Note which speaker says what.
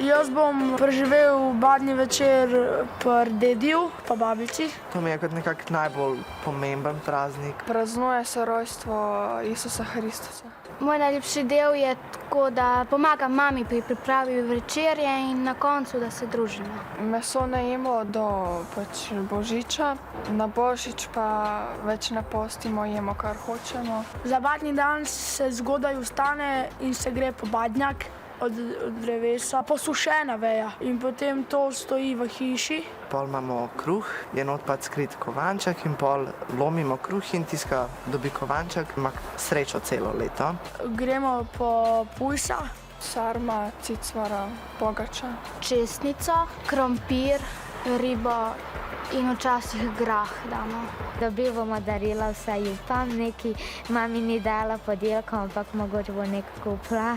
Speaker 1: Jaz bom preživel badnji večer pri dediju pa babici.
Speaker 2: To mi je kot nekako najbolj pomemben praznik.
Speaker 3: Praznuje se rojstvo Isusa Hristusa.
Speaker 4: Moj najljubši del je tako, da pomagam mami pri pripravi večerje in na koncu, da se družimo.
Speaker 3: Meso ne jemo do božiča, na božič pa več ne postimo, jemo kar hočemo.
Speaker 1: Za badnji dan se zgodaj vstane in se gre po badnjak od drevesa, posušena veja in potem to stoji v hiši.
Speaker 2: Pol imamo kruh, je not pa skrit kovanček in pol lomimo kruh in tiska dobi kovanček, ima srečo celo leto.
Speaker 1: Gremo po pujsa.
Speaker 3: Sarma, cicvara, pogača.
Speaker 4: Česnico, krompir, ribo in včasih grah damo.
Speaker 5: Dobivamo darila, vsaj upam, neki mami ni dala podelkov, ampak mogoče bo nekaj kupila.